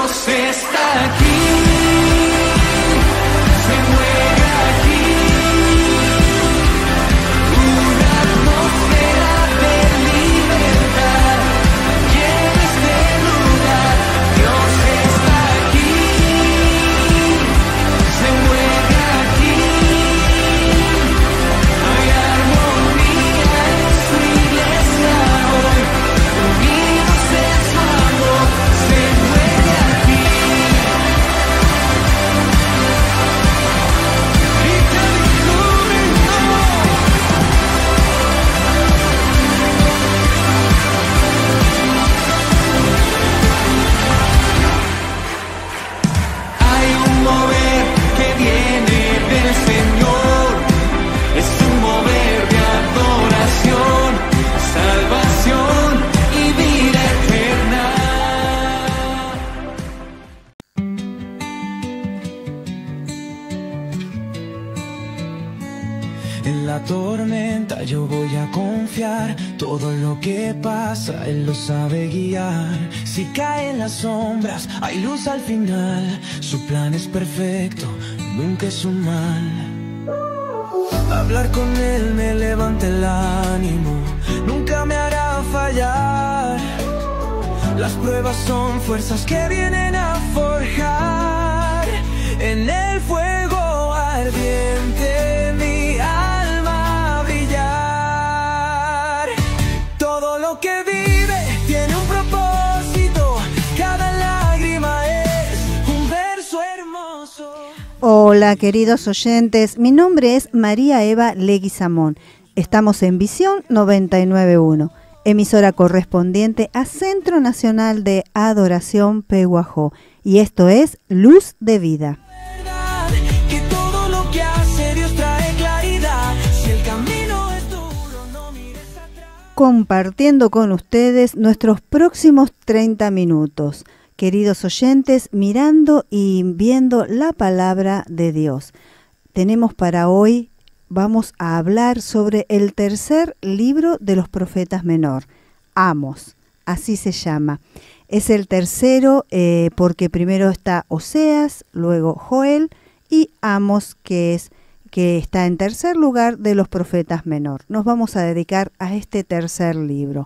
Dios está aquí, se mueve aquí, una atmósfera de libertad llena este lugar. Dios está aquí, se mueve aquí, hay armonía en su iglesia hoy, unidos en su amor, se mueve aquí. Y te descubren Hay un mover que viene del Señor, es un mover de adoración, salvación y vida eterna. En la tormenta yo voy a confiar, todo lo que pasa Él lo sabe guiar. Si caen las sombras, hay luz al final, su plan es perfecto, nunca es un mal. Hablar con Él me levanta el ánimo, nunca me hará fallar. Las pruebas son fuerzas que vienen a forjar. En el fuego ardiente mi alma brillar. Todo lo que vive tiene un propósito, cada lágrima es un verso hermoso. Hola queridos oyentes, mi nombre es María Eva Leguizamón. Estamos en Visión 99.1, emisora correspondiente a Centro Nacional de Adoración Pehuajó, y esto es Luz de Vida. Verdad, que todo lo que hace Dios trae claridad. Si el camino es duro, no mires atrás. Compartiendo con ustedes nuestros próximos 30 minutos. Queridos oyentes, mirando y viendo la palabra de Dios. Tenemos para hoy, vamos a hablar sobre el tercer libro de los profetas menor, Amos, así se llama. Es el tercero porque primero está Oseas, luego Joel y Amos, que está en tercer lugar de los profetas menor. Nos vamos a dedicar a este tercer libro.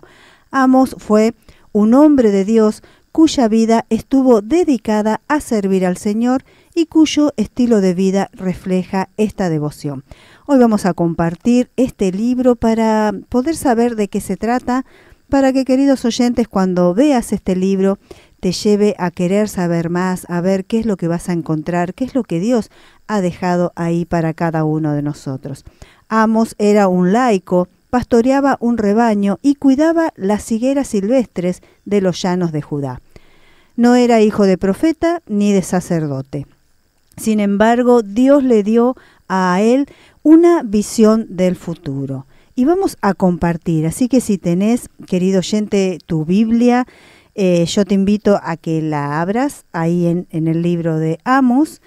Amos fue un hombre de Dios cuya vida estuvo dedicada a servir al Señor y cuyo estilo de vida refleja esta devoción. Hoy vamos a compartir este libro para poder saber de qué se trata, para que, queridos oyentes, cuando veas este libro te lleve a querer saber más, a ver qué es lo que vas a encontrar, qué es lo que Dios ha dejado ahí para cada uno de nosotros. Amos era un laico, pastoreaba un rebaño y cuidaba las higueras silvestres de los llanos de Judá. No era hijo de profeta ni de sacerdote. Sin embargo, Dios le dio a él una visión del futuro. Y vamos a compartir, así que si tenés, querido oyente, tu Biblia, yo te invito a que la abras ahí en el libro de Amos.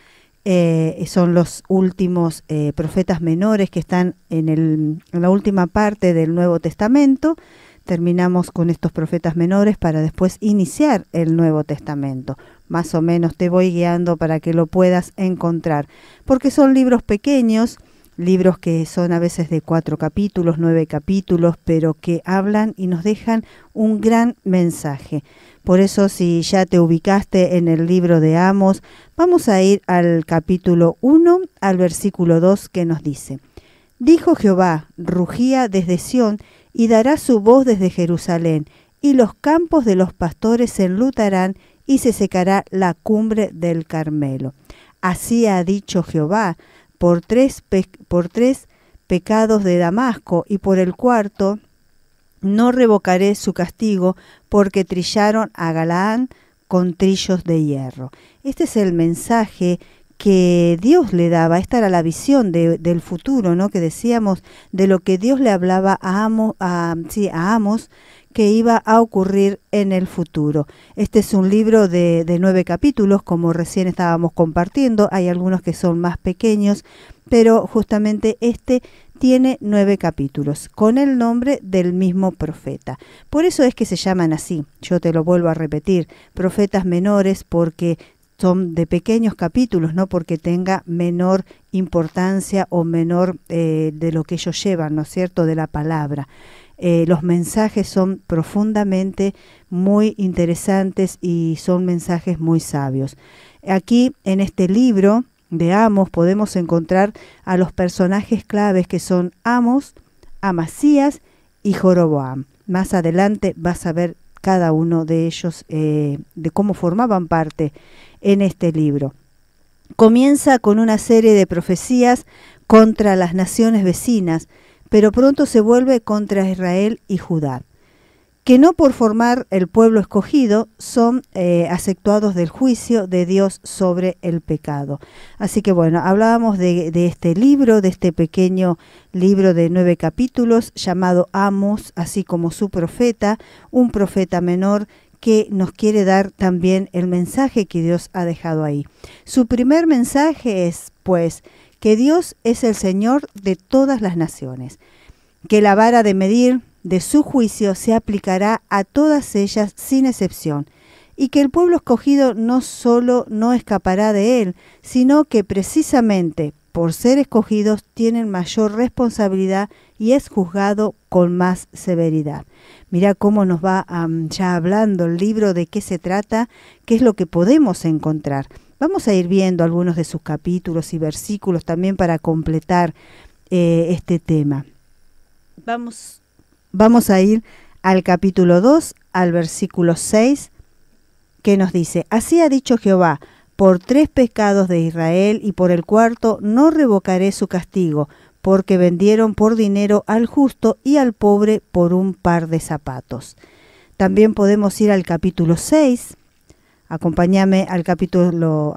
Son los últimos profetas menores que están en la última parte del Nuevo Testamento. Terminamos con estos profetas menores para después iniciar el Nuevo Testamento. Más o menos te voy guiando para que lo puedas encontrar, porque son libros pequeños, libros que son a veces de 4 capítulos, 9 capítulos, pero que hablan y nos dejan un gran mensaje. Por eso, si ya te ubicaste en el libro de Amos, vamos a ir al capítulo 1, al versículo 2, que nos dice: Dijo Jehová, rugía desde Sión, y dará su voz desde Jerusalén, y los campos de los pastores se enlutarán, y se secará la cumbre del Carmelo. Así ha dicho Jehová, por tres pecados de Damasco, y por el cuarto no revocaré su castigo, porque trillaron a Galaad con trillos de hierro. Este es el mensaje que Dios le daba. Esta era la visión del futuro, ¿no? Que decíamos de lo que Dios le hablaba a Amos, que iba a ocurrir en el futuro. Este es un libro de 9 capítulos, como recién estábamos compartiendo. Hay algunos que son más pequeños, pero justamente este tiene 9 capítulos, con el nombre del mismo profeta. Por eso es que se llaman así, yo te lo vuelvo a repetir, profetas menores, porque son de pequeños capítulos, no porque tenga menor importancia o menor de lo que ellos llevan, ¿no es cierto?, de la palabra. Los mensajes son profundamente muy interesantes y son mensajes muy sabios. Aquí en este libro de Amos podemos encontrar a los personajes claves que son Amos, Amasías y Joroboam. Más adelante vas a ver cada uno de ellos, de cómo formaban parte en este libro. Comienza con una serie de profecías contra las naciones vecinas, pero pronto se vuelve contra Israel y Judá, que no por formar el pueblo escogido son aceptuados del juicio de Dios sobre el pecado. Así que bueno, hablábamos de este libro, de este pequeño libro de 9 capítulos llamado Amos, así como su profeta, un profeta menor que nos quiere dar también el mensaje que Dios ha dejado ahí. Su primer mensaje es, pues, que Dios es el Señor de todas las naciones, que la vara de medir de su juicio se aplicará a todas ellas sin excepción, y que el pueblo escogido no solo no escapará de él, sino que precisamente por ser escogidos tienen mayor responsabilidad y es juzgado con más severidad. Mira cómo nos va ya hablando el libro de qué se trata, qué es lo que podemos encontrar. Vamos a ir viendo algunos de sus capítulos y versículos también para completar este tema. Vamos a ir al capítulo 2, al versículo 6, que nos dice: Así ha dicho Jehová, por 3 pecados de Israel y por el 4º no revocaré su castigo, porque vendieron por dinero al justo y al pobre por un par de zapatos. También podemos ir al capítulo 6, acompáñame al capítulo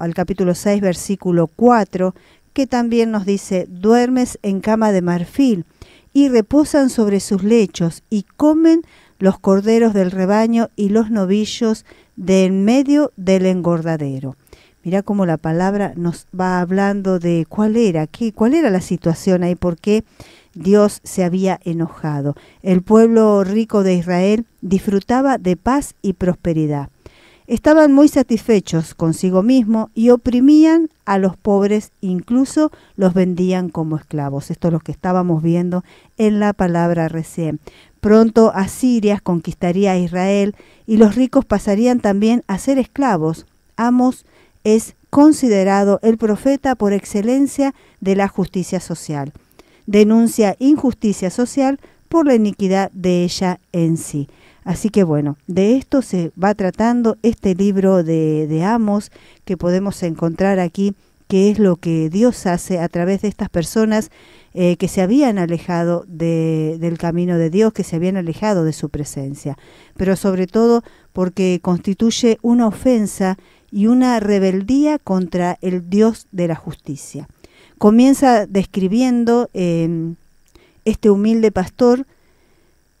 6, versículo 4, que también nos dice: Duermes en cama de marfil, y reposan sobre sus lechos, y comen los corderos del rebaño y los novillos de en medio del engordadero. Mirá cómo la palabra nos va hablando de cuál era la situación ahí, por qué Dios se había enojado. El pueblo rico de Israel disfrutaba de paz y prosperidad. Estaban muy satisfechos consigo mismo y oprimían a los pobres, incluso los vendían como esclavos. Esto es lo que estábamos viendo en la palabra recién. Pronto Asiria conquistaría a Israel y los ricos pasarían también a ser esclavos. Amos es considerado el profeta por excelencia de la justicia social. Denuncia injusticia social por la iniquidad de ella en sí. Así que bueno, de esto se va tratando este libro de Amos, que podemos encontrar aquí, que es lo que Dios hace a través de estas personas que se habían alejado del camino de Dios, que se habían alejado de su presencia. Pero sobre todo porque constituye una ofensa y una rebeldía contra el Dios de la justicia. Comienza describiendo este humilde pastor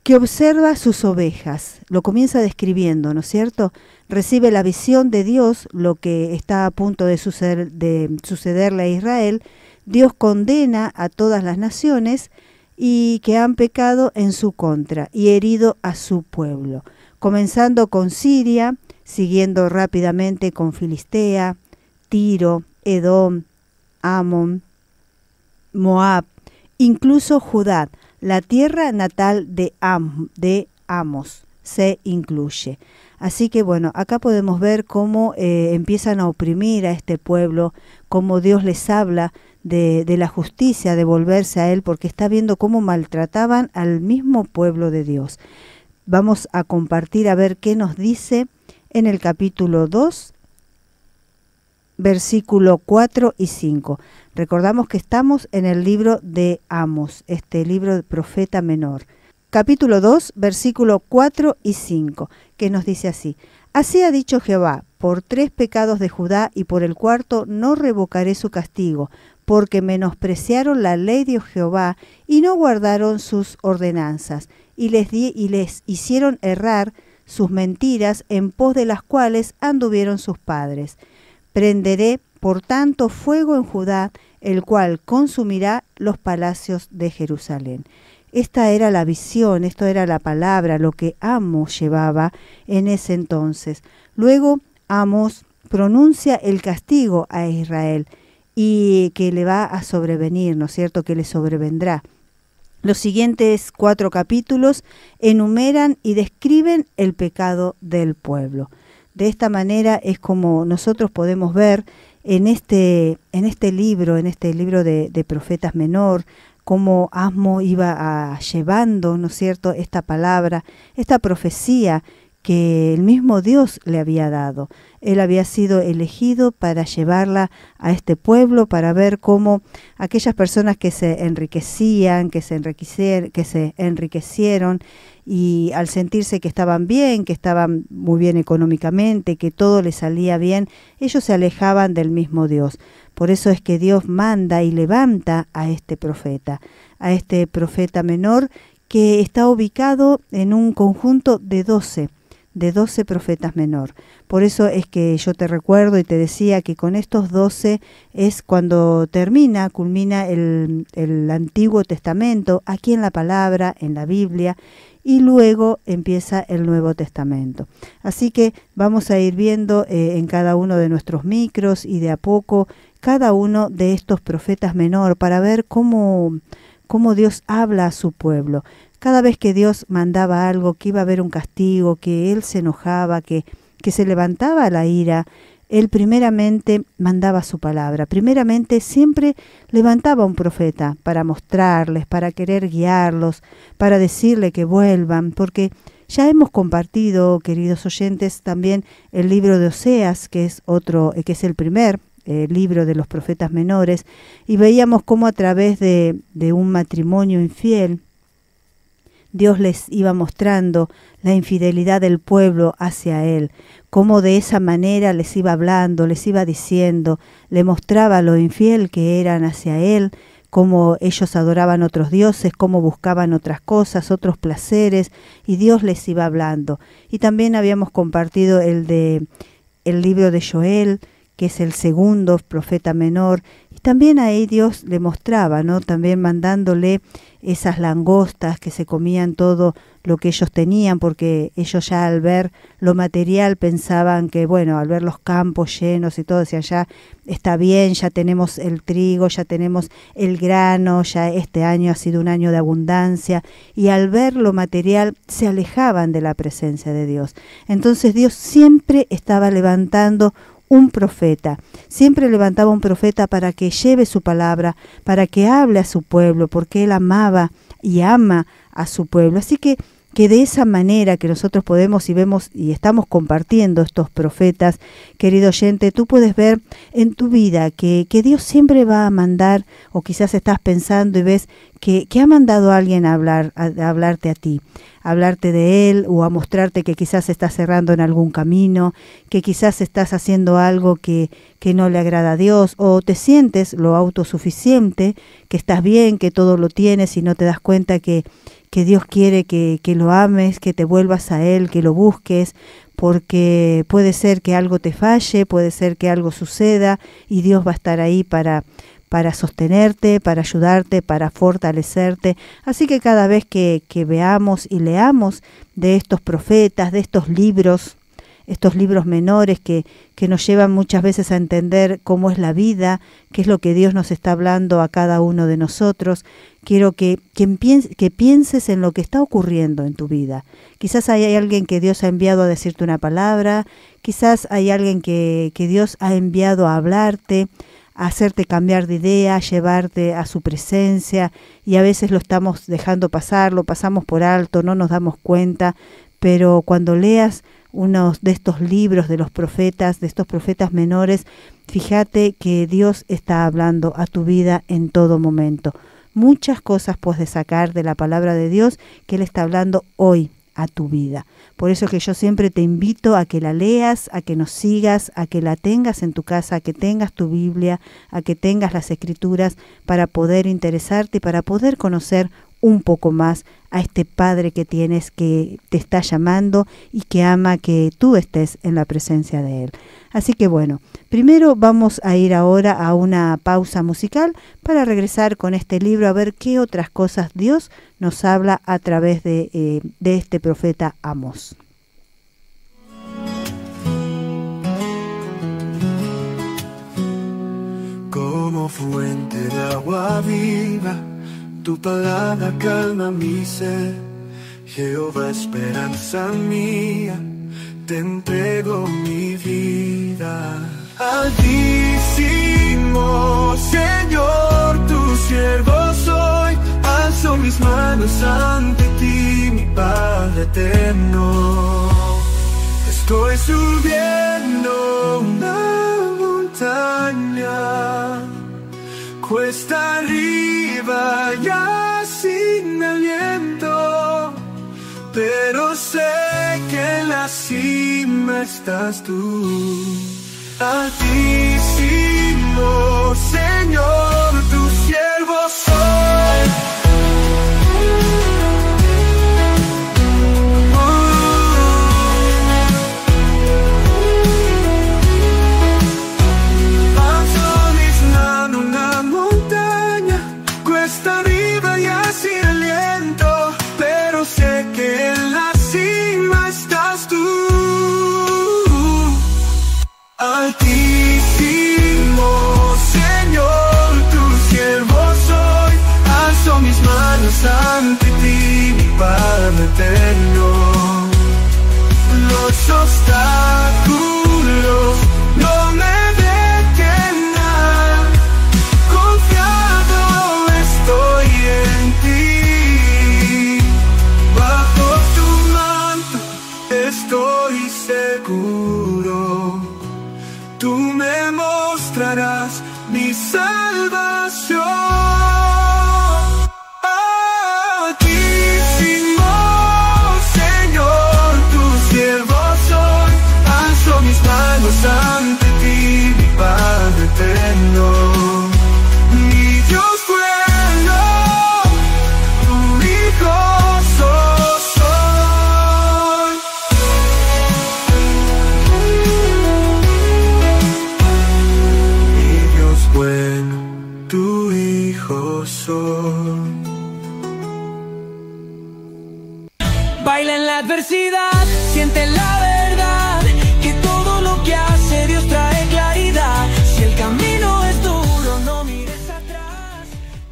que observa sus ovejas. Lo comienza describiendo, ¿no es cierto? Recibe la visión de Dios, lo que está a punto de sucederle a Israel. Dios condena a todas las naciones y que han pecado en su contra y herido a su pueblo. Comenzando con Siria, siguiendo rápidamente con Filistea, Tiro, Edom, Amón, Moab, incluso Judá, la tierra natal de Amos, se incluye. Así que bueno, acá podemos ver cómo empiezan a oprimir a este pueblo, cómo Dios les habla de la justicia, de volverse a Él, porque está viendo cómo maltrataban al mismo pueblo de Dios. Vamos a compartir a ver qué nos dice en el capítulo 2, versículo 4 y 5. Recordamos que estamos en el libro de Amos, este libro de profeta menor. Capítulo 2, versículo 4 y 5, que nos dice así: Así ha dicho Jehová, por 3 pecados de Judá y por el 4º no revocaré su castigo, porque menospreciaron la ley de Jehová y no guardaron sus ordenanzas, y les hicieron errar sus mentiras en pos de las cuales anduvieron sus padres. Prenderé, por tanto, fuego en Judá, el cual consumirá los palacios de Jerusalén. Esta era la visión, esto era la palabra, lo que Amos llevaba en ese entonces. Luego Amos pronuncia el castigo a Israel y que le va a sobrevenir, ¿no es cierto?, que le sobrevendrá. Los siguientes 4 capítulos enumeran y describen el pecado del pueblo. De esta manera es como nosotros podemos ver en este libro de Profetas Menor, cómo Amos iba llevando, ¿no es cierto?, esta palabra, esta profecía que el mismo Dios le había dado. Él había sido elegido para llevarla a este pueblo, para ver cómo aquellas personas que se enriquecían, que se enriquecieron y al sentirse que estaban bien, que estaban muy bien económicamente, que todo les salía bien, ellos se alejaban del mismo Dios. Por eso es que Dios manda y levanta a este profeta menor, que está ubicado en un conjunto de 12 profetas menor. Por eso es que yo te recuerdo y te decía que con estos 12 es cuando culmina el Antiguo Testamento, aquí en la palabra, en la Biblia, y luego empieza el Nuevo Testamento. Así que vamos a ir viendo en cada uno de nuestros micros y de a poco cada uno de estos profetas menor para ver cómo Dios habla a su pueblo. Cada vez que Dios mandaba algo, que iba a haber un castigo, que Él se enojaba, que se levantaba la ira, Él primeramente mandaba su palabra. Primeramente siempre levantaba un profeta para mostrarles, para querer guiarlos, para decirle que vuelvan, porque ya hemos compartido, queridos oyentes, también el libro de Oseas, que es el primer libro de los profetas menores, y veíamos cómo a través de un matrimonio infiel, Dios les iba mostrando la infidelidad del pueblo hacia Él, cómo de esa manera les iba hablando, les iba diciendo, le mostraba lo infiel que eran hacia Él, cómo ellos adoraban otros dioses, cómo buscaban otras cosas, otros placeres, y Dios les iba hablando. Y también habíamos compartido el libro de Joel, que es el segundo profeta menor, y también ahí Dios le mostraba, ¿no?, también mandándole esas langostas que se comían todo lo que ellos tenían, porque ellos ya al ver lo material pensaban que, bueno, al ver los campos llenos y todo, decían, ya está bien, ya tenemos el trigo, ya tenemos el grano, ya este año ha sido un año de abundancia, y al ver lo material se alejaban de la presencia de Dios. Entonces Dios siempre estaba levantando un profeta, siempre levantaba un profeta para que lleve su palabra, para que hable a su pueblo, porque Él amaba y ama a su pueblo. Así que de esa manera que nosotros podemos y vemos y estamos compartiendo estos profetas, querido oyente, tú puedes ver en tu vida que Dios siempre va a mandar, o quizás estás pensando y ves que ha mandado a alguien a hablarte a ti, a hablarte de Él, o a mostrarte que quizás estás cerrando en algún camino, que quizás estás haciendo algo que no le agrada a Dios, o te sientes lo autosuficiente, que estás bien, que todo lo tienes y no te das cuenta que Dios quiere que lo ames, que te vuelvas a Él, que lo busques, porque puede ser que algo te falle, puede ser que algo suceda y Dios va a estar ahí para sostenerte, para ayudarte, para fortalecerte. Así que cada vez que veamos y leamos de estos profetas, de estos libros menores que nos llevan muchas veces a entender cómo es la vida, qué es lo que Dios nos está hablando a cada uno de nosotros, quiero que pienses en lo que está ocurriendo en tu vida. Quizás hay alguien que Dios ha enviado a decirte una palabra, quizás hay alguien que Dios ha enviado a hablarte, a hacerte cambiar de idea, a llevarte a su presencia, y a veces lo estamos dejando pasar, lo pasamos por alto, no nos damos cuenta, pero cuando leas uno de estos libros de los profetas, de estos profetas menores, fíjate que Dios está hablando a tu vida en todo momento. Muchas cosas puedes sacar de la palabra de Dios que Él está hablando hoy a tu vida. Por eso que yo siempre te invito a que la leas, a que nos sigas, a que la tengas en tu casa, a que tengas tu Biblia, a que tengas las Escrituras para poder interesarte y para poder conocer un poco más a este Padre que tienes, que te está llamando y que ama que tú estés en la presencia de Él. Así que bueno, primero vamos a ir ahora a una pausa musical para regresar con este libro a ver qué otras cosas Dios nos habla a través de este profeta Amós. Como fuente de agua viva, tu palabra calma mi sed. Jehová, esperanza mía, te entrego mi vida. Altísimo Señor, tu siervo soy, alzo mis manos ante ti, mi Padre eterno. Estoy subiendo una montaña, cuesta arriba ya sin aliento, pero sé que en la cima estás tú. Altísimo Señor, tu siervo soy. Altísimo Señor, tu siervo soy, alzo mis manos ante ti, mi Padre eterno. Los obstáculos no me detendrán, confiado estoy en ti. Bajo tu manto estoy seguro, tú me mostrarás mi salvación. Altísimo Señor, tu siervo soy, alzo mis manos ante ti, mi Padre eterno. Mi Dios bueno, mi gozo soy. Bueno, tu hijo soy. Baila en la adversidad, siente la verdad, que todo lo que hace Dios trae claridad. Si el camino es duro, no mires atrás.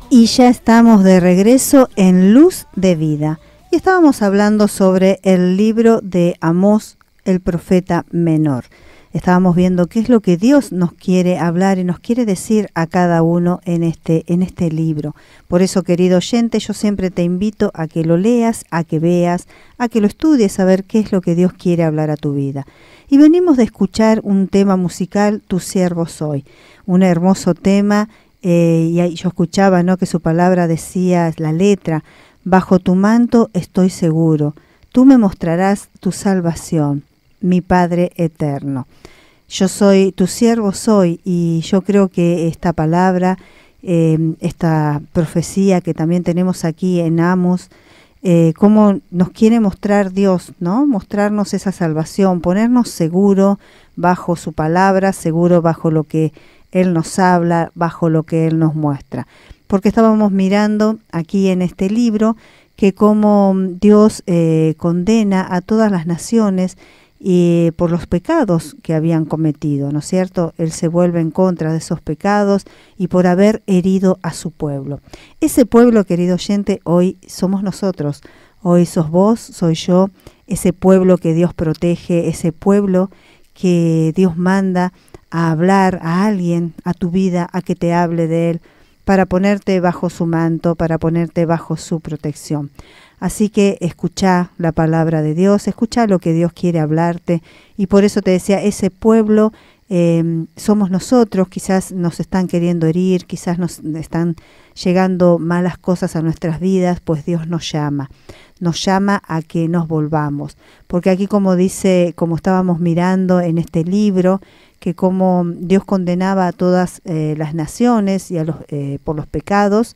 Y ya estamos de regreso en Luz de Vida. Y estábamos hablando sobre el libro de Amós, el profeta menor. Estábamos viendo qué es lo que Dios nos quiere hablar y nos quiere decir a cada uno en este libro. Por eso, querido oyente, yo siempre te invito a que lo leas, a que veas, a que lo estudies, a ver qué es lo que Dios quiere hablar a tu vida. Y venimos de escuchar un tema musical, Tu siervo soy, un hermoso tema, y yo escuchaba, ¿no?, que su palabra decía, la letra, bajo tu manto estoy seguro, tú me mostrarás tu salvación, mi Padre eterno. Yo soy tu siervo soy, y yo creo que esta palabra, esta profecía que también tenemos aquí en Amós, cómo nos quiere mostrar Dios, ¿no? Mostrarnos esa salvación, ponernos seguro bajo su palabra, seguro bajo lo que Él nos habla, bajo lo que Él nos muestra. Porque estábamos mirando aquí en este libro que cómo Dios condena a todas las naciones por los pecados que habían cometido, ¿no es cierto? Él se vuelve en contra de esos pecados y por haber herido a su pueblo. Ese pueblo, querido oyente, hoy somos nosotros, hoy sos vos, soy yo, ese pueblo que Dios protege, ese pueblo que Dios manda a hablar a alguien, a tu vida, a que te hable de Él, para ponerte bajo su manto, para ponerte bajo su protección. Así que escuchá la palabra de Dios, escuchá lo que Dios quiere hablarte, y por eso te decía, ese pueblo somos nosotros. Quizás nos están queriendo herir, quizás nos están llegando malas cosas a nuestras vidas, pues Dios nos llama a que nos volvamos, porque aquí, como dice, como estábamos mirando en este libro, que como Dios condenaba a todas las naciones y a por los pecados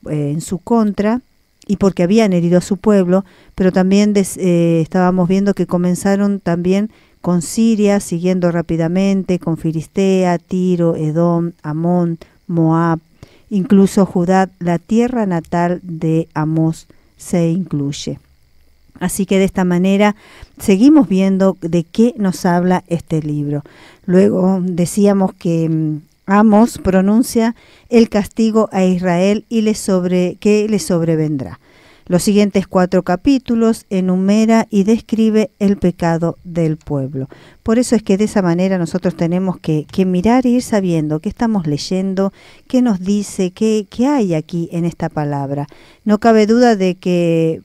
en su contra, y porque habían herido a su pueblo, pero también estábamos viendo que comenzaron también con Siria, siguiendo rápidamente, con Filistea, Tiro, Edom, Amón, Moab, incluso Judá, la tierra natal de Amós se incluye. Así que de esta manera seguimos viendo de qué nos habla este libro. Luego decíamos que Amós pronuncia el castigo a Israel y que le sobrevendrá. Los siguientes 4 capítulos enumera y describe el pecado del pueblo. Por eso es que de esa manera nosotros tenemos que mirar e ir sabiendo qué estamos leyendo, qué nos dice, qué hay aquí en esta palabra. No cabe duda de que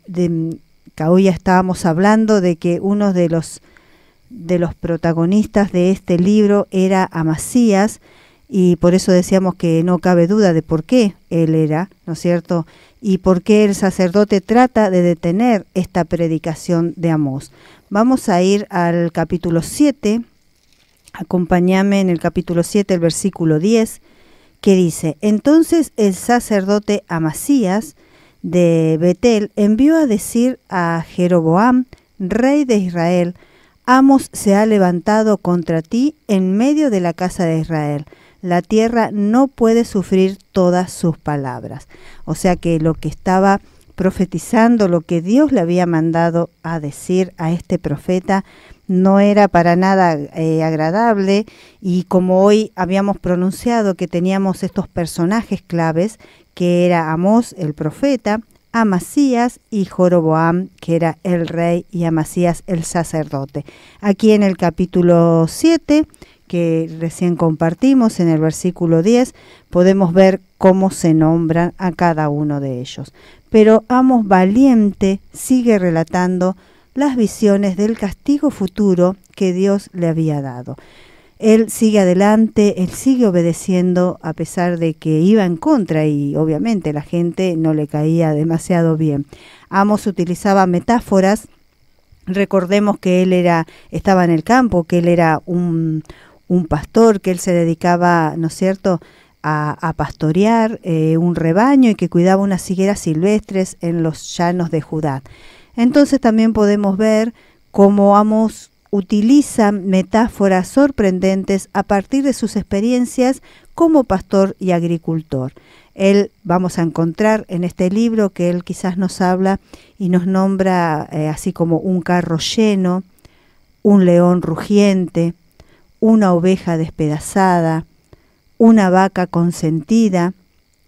hoy ya estábamos hablando de que uno de los protagonistas de este libro era Amasías, y por eso decíamos que no cabe duda de por qué él era, ¿no es cierto?, y por qué el sacerdote trata de detener esta predicación de Amós. Vamos a ir al capítulo 7, acompáñame en el capítulo 7, el versículo 10, que dice: Entonces el sacerdote Amasías de Betel envió a decir a Jeroboam, rey de Israel: Amós se ha levantado contra ti en medio de la casa de Israel. La tierra no puede sufrir todas sus palabras. O sea que lo que estaba profetizando, lo que Dios le había mandado a decir a este profeta, no era para nada agradable. Y como hoy habíamos pronunciado que teníamos estos personajes claves, que era Amós el profeta, Amasías y Jeroboam, que era el rey, y Amasías el sacerdote. Aquí en el capítulo 7, que recién compartimos, en el versículo 10, podemos ver cómo se nombran a cada uno de ellos. Pero Amós valiente sigue relatando las visiones del castigo futuro que Dios le había dado. Él sigue adelante, él sigue obedeciendo a pesar de que iba en contra y obviamente la gente no le caía demasiado bien. Amós utilizaba metáforas. Recordemos que él estaba en el campo, que él era un pastor, que él se dedicaba, ¿no es cierto?, a pastorear un rebaño y que cuidaba unas higueras silvestres en los llanos de Judá. Entonces también podemos ver cómo Amós utiliza metáforas sorprendentes a partir de sus experiencias como pastor y agricultor. Él, vamos a encontrar en este libro que él quizás nos habla y nos nombra así como un carro lleno, un león rugiente, una oveja despedazada, una vaca consentida,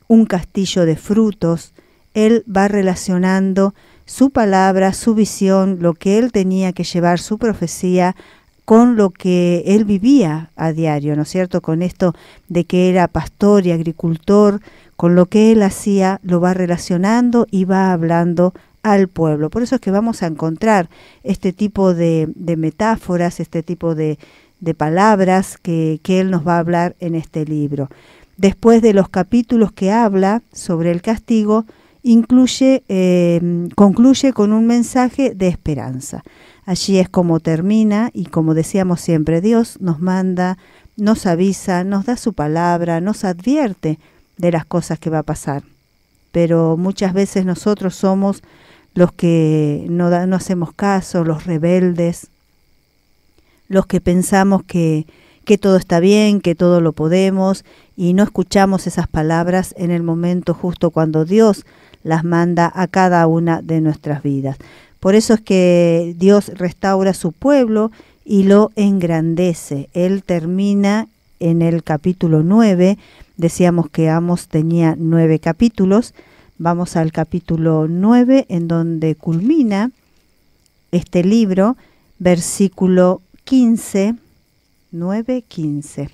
un castillo de frutos. Él va relacionando su palabra, su visión, lo que él tenía que llevar, su profecía, con lo que él vivía a diario, ¿no es cierto? Con esto de que era pastor y agricultor, con lo que él hacía, lo va relacionando y va hablando al pueblo. Por eso es que vamos a encontrar este tipo de metáforas, este tipo de palabras que él nos va a hablar en este libro. Después de los capítulos que habla sobre el castigo, concluye con un mensaje de esperanza. Allí es como termina, y como decíamos siempre, Dios nos manda, nos avisa, nos da su palabra, nos advierte de las cosas que va a pasar. Pero muchas veces nosotros somos los que no hacemos caso, los rebeldes, los que pensamos que todo está bien, que todo lo podemos, y no escuchamos esas palabras en el momento justo cuando Dios las manda a cada una de nuestras vidas. Por eso es que Dios restaura su pueblo y lo engrandece. Él termina en el capítulo 9, decíamos que Amós tenía 9 capítulos, vamos al capítulo 9 en donde culmina este libro, versículo 15, 9:15,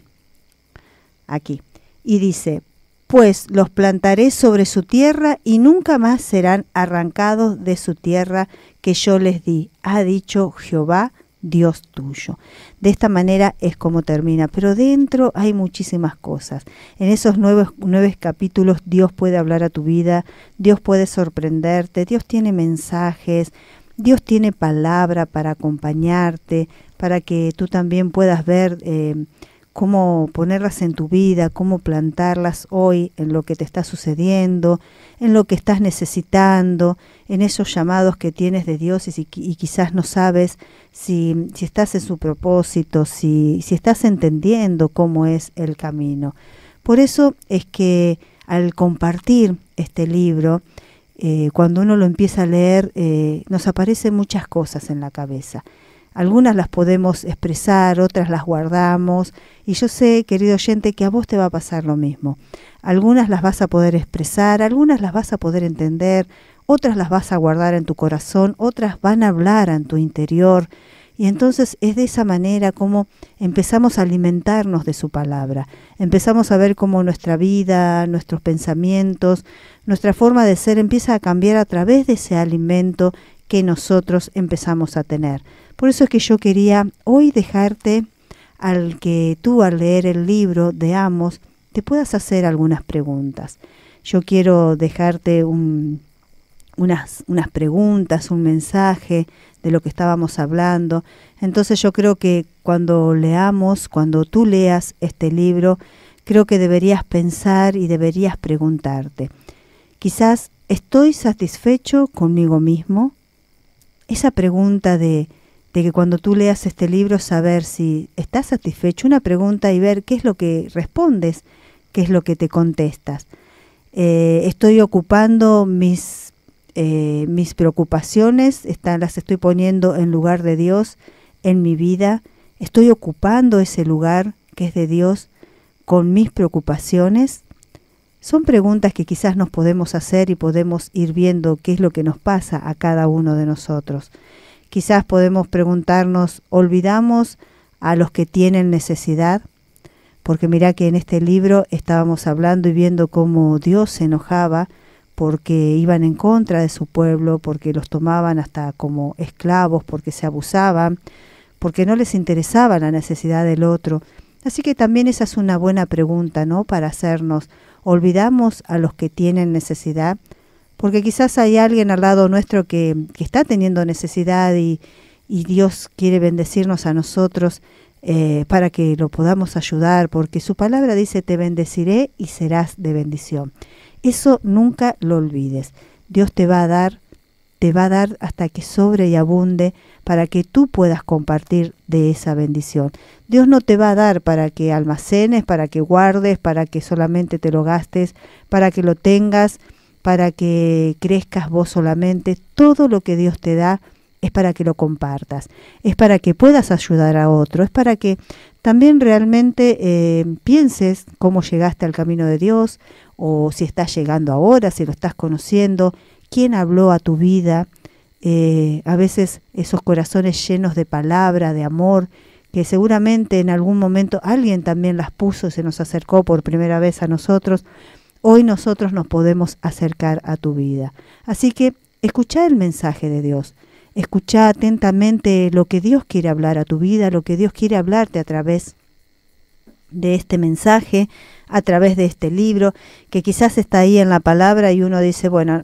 aquí, y dice: Pues los plantaré sobre su tierra y nunca más serán arrancados de su tierra que yo les di, ha dicho Jehová, Dios tuyo. De esta manera es como termina, pero dentro hay muchísimas cosas. En esos 9 capítulos Dios puede hablar a tu vida, Dios puede sorprenderte, Dios tiene mensajes, Dios tiene palabra para acompañarte, para que tú también puedas ver cómo ponerlas en tu vida, cómo plantarlas hoy en lo que te está sucediendo, en lo que estás necesitando, en esos llamados que tienes de Dios y quizás no sabes si estás en su propósito, si estás entendiendo cómo es el camino. Por eso es que al compartir este libro, cuando uno lo empieza a leer, nos aparecen muchas cosas en la cabeza. Algunas las podemos expresar, otras las guardamos, y yo sé, querido oyente, que a vos te va a pasar lo mismo. Algunas las vas a poder expresar, algunas las vas a poder entender, otras las vas a guardar en tu corazón, otras van a hablar en tu interior, y entonces es de esa manera como empezamos a alimentarnos de su palabra. Empezamos a ver cómo nuestra vida, nuestros pensamientos, nuestra forma de ser empieza a cambiar a través de ese alimento que nosotros empezamos a tener. Por eso es que yo quería hoy dejarte al que tú al leer el libro de Amos te puedas hacer algunas preguntas. Yo quiero dejarte unas preguntas, un mensaje de lo que estábamos hablando. Entonces yo creo que cuando tú leas este libro, creo que deberías pensar y deberías preguntarte, quizás, ¿estoy satisfecho conmigo mismo? Esa pregunta de que cuando tú leas este libro, saber si estás satisfecho, una pregunta y ver qué es lo que respondes, qué es lo que te contestas. Estoy ocupando mis preocupaciones, las estoy poniendo en lugar de Dios en mi vida, estoy ocupando ese lugar que es de Dios con mis preocupaciones. Son preguntas que quizás nos podemos hacer y podemos ir viendo qué es lo que nos pasa a cada uno de nosotros. Quizás podemos preguntarnos, ¿olvidamos a los que tienen necesidad? Porque mirá que en este libro estábamos hablando y viendo cómo Dios se enojaba porque iban en contra de su pueblo, porque los tomaban hasta como esclavos, porque se abusaban, porque no les interesaba la necesidad del otro. Así que también esa es una buena pregunta, ¿no?, para hacernos. ¿Olvidamos a los que tienen necesidad? Porque quizás hay alguien al lado nuestro que está teniendo necesidad y Dios quiere bendecirnos a nosotros para que lo podamos ayudar, porque su palabra dice, te bendeciré y serás de bendición. Eso nunca lo olvides. Dios te va a dar hasta que sobre y abunde para que tú puedas compartir de esa bendición. Dios no te va a dar para que almacenes, para que guardes, para que solamente te lo gastes, para que lo tengas, para que crezcas vos solamente. Todo lo que Dios te da es para que lo compartas, es para que puedas ayudar a otro, es para que también realmente pienses cómo llegaste al camino de Dios, o si estás llegando ahora, si lo estás conociendo, quién habló a tu vida. A veces esos corazones llenos de palabra, de amor, que seguramente en algún momento alguien también las puso, se nos acercó por primera vez a nosotros. Hoy nosotros nos podemos acercar a tu vida. Así que escuchá el mensaje de Dios. Escuchá atentamente lo que Dios quiere hablar a tu vida, lo que Dios quiere hablarte a través de este mensaje, a través de este libro, que quizás está ahí en la palabra y uno dice, bueno,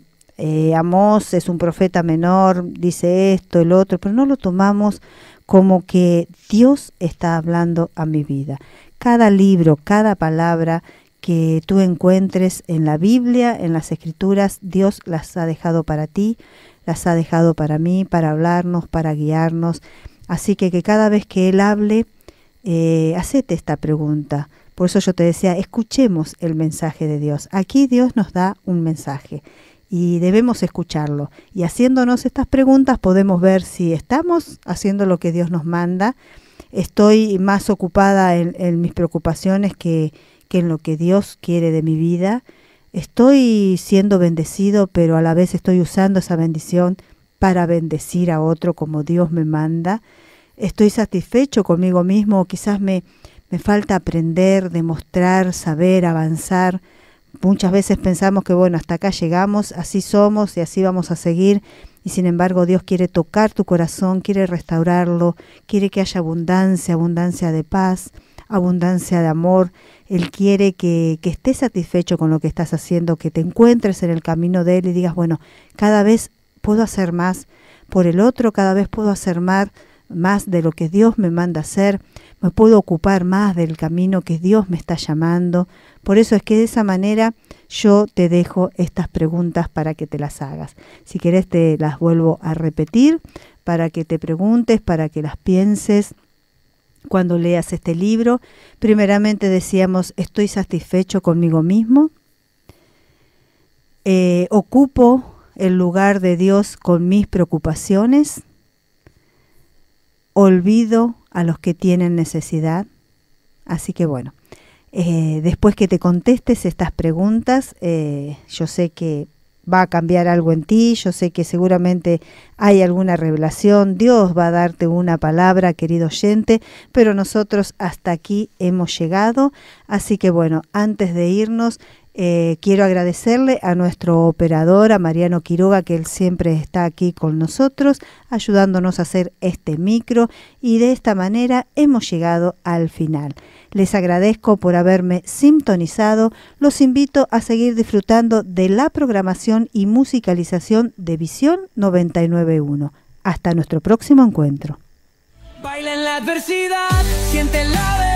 Amós es un profeta menor, dice esto, el otro, pero no lo tomamos como que Dios está hablando a mi vida. Cada libro, cada palabra que tú encuentres en la Biblia, en las Escrituras, Dios las ha dejado para ti, las ha dejado para mí, para hablarnos, para guiarnos. Así que cada vez que Él hable, hacete esta pregunta. Por eso yo te decía, escuchemos el mensaje de Dios. Aquí Dios nos da un mensaje y debemos escucharlo. Y haciéndonos estas preguntas podemos ver si estamos haciendo lo que Dios nos manda. Estoy más ocupada en mis preocupaciones que en lo que Dios quiere de mi vida. Estoy siendo bendecido, pero a la vez estoy usando esa bendición para bendecir a otro como Dios me manda. Estoy satisfecho conmigo mismo, quizás me falta aprender, demostrar, saber, avanzar. Muchas veces pensamos que bueno, hasta acá llegamos, así somos y así vamos a seguir. Y sin embargo Dios quiere tocar tu corazón, quiere restaurarlo, quiere que haya abundancia, abundancia de paz, abundancia de amor. Él quiere que estés satisfecho con lo que estás haciendo, que te encuentres en el camino de Él y digas, bueno, cada vez puedo hacer más por el otro, cada vez puedo hacer más más de lo que Dios me manda a hacer, me puedo ocupar más del camino que Dios me está llamando. Por eso es que de esa manera yo te dejo estas preguntas para que te las hagas. Si querés te las vuelvo a repetir para que te preguntes, para que las pienses cuando leas este libro. Primeramente decíamos, ¿estoy satisfecho conmigo mismo? ¿Ocupo el lugar de Dios con mis preocupaciones? ¿Olvido a los que tienen necesidad? Así que bueno, después que te contestes estas preguntas, yo sé que va a cambiar algo en ti, yo sé que seguramente hay alguna revelación, Dios va a darte una palabra, querido oyente, pero nosotros hasta aquí hemos llegado. Así que bueno, antes de irnos, quiero agradecerle a nuestro operador, a Mariano Quiroga, que él siempre está aquí con nosotros, ayudándonos a hacer este micro, y de esta manera hemos llegado al final. Les agradezco por haberme sintonizado, los invito a seguir disfrutando de la programación y musicalización de Visión 99.1. Hasta nuestro próximo encuentro. Baila en la adversidad, siente la